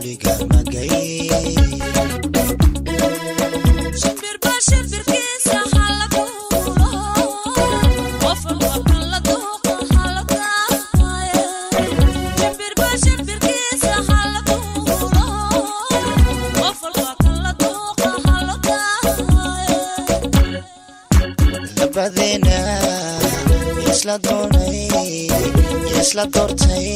duliga magay shimbir shimbirkiisa halako wafal halado halaka shimbir shimbirkiisa halako wafal halado halaka labadina isla doonay isla doortay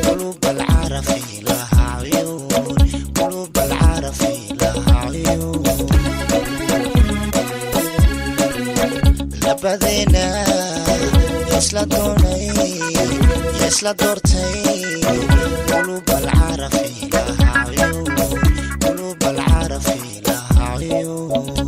قلوب العرف لها عيون قلوب العرف لها عيون لبدينا يسلا دوني يسلا دورتي قلوب العرف لها عيون قلوب العرف لها عيون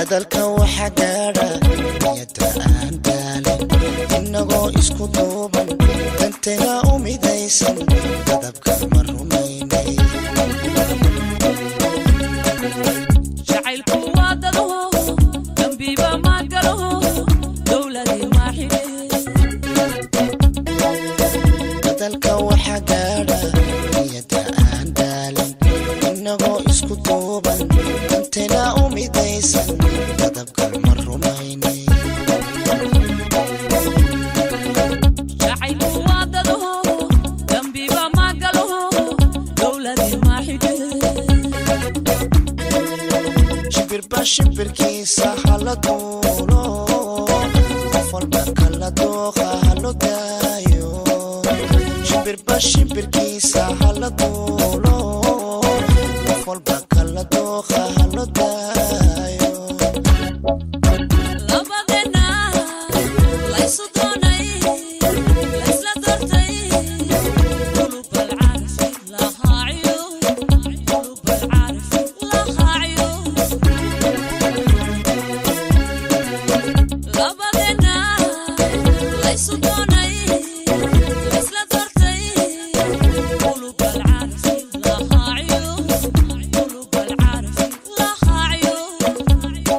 dalka waxa gaara niyada aan daalin inagoo isku duuban dantayna u midaysan dadabka ma rumaynay jacaylku waa dado dambiba ma galo dowladii ma xidhe dalka waxa gaara niyada aan daalin inagoo isku duuban dantayna u midaysan dadabka ma rumaynay jacaylku waa dado dambiba ma galo dowladii ma xidhe shimbirba shimbirkiisa hala duulo qof walba kala dooqa halo daayo shimbirba shimbirkiisa hala duulo qof walba kala dooqa halo daayo labadena laysu doonay laysla doortay qulub alcarf laha cuyun qulub alcarf laha cuyun labadena laysu doonay laysla doortay qulub alcarf laha cuyun qulub alcarf laha cuyun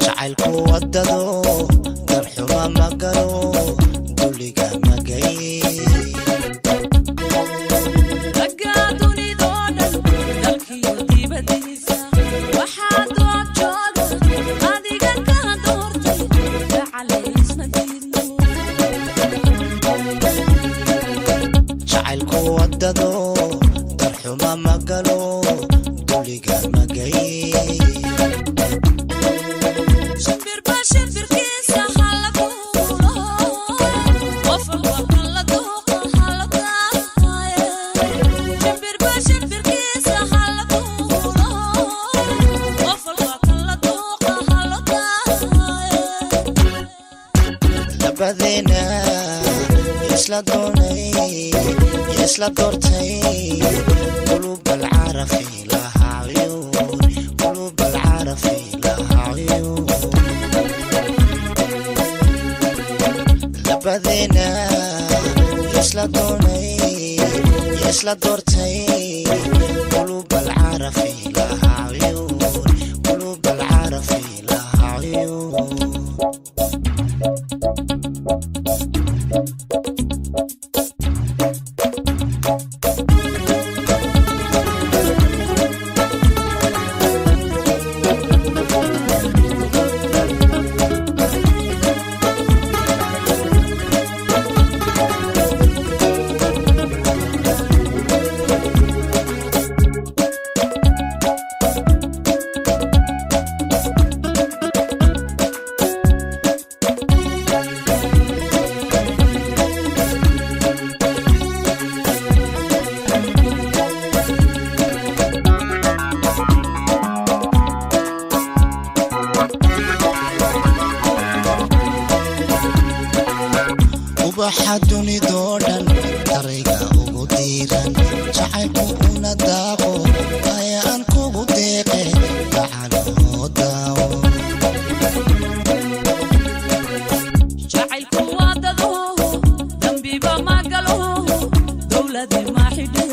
jacaylku wadado darxuma ma galo duliga magay jacaylku wadado darxuma ma galo duliga magay shimbirba shimbirkiisa halako wafal halado halaka shimbirba shimbirkiisa halako wafal halado halaka labadena isla doonay isla doortay qulub alcarafi laha uyun qulub alcarafi laha uyun labadena isla doonay isla doortay qulub alcarafi laha uyun qulub alcarafi laha uyun وبحدني دودن طريقة وقديرا شعيكو ونداقو هيا أنكو بديقي تعالوا داو شعيكو واددو ذنبي بما قالو دولتي ما حدي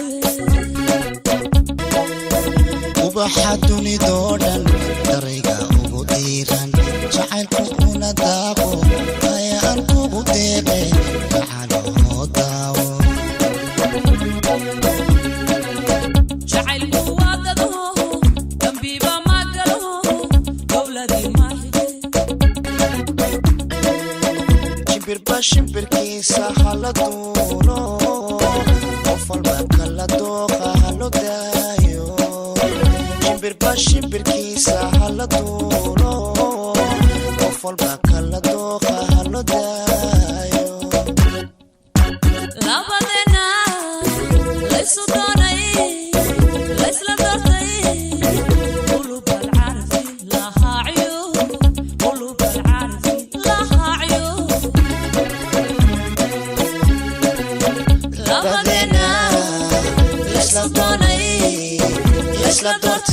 وبحدني دودن طريقة وقديرا شعيكو ونداقو هيا أنكو بديقي تعالوا داو شعيكو واددو ذنبي بما قالو دولتي ما حدي شبر بشبر كيسا هالدونو وفل بكلا دوخا هالو دايو شبر بشبر كيسا هالدونو وفل بكلا دوخا هالو دايو labadena laysu doonay laysla doortay qulub alcarafi laha uyun qulub alcarafi laha uyun labadena laysu doonay laysla doortay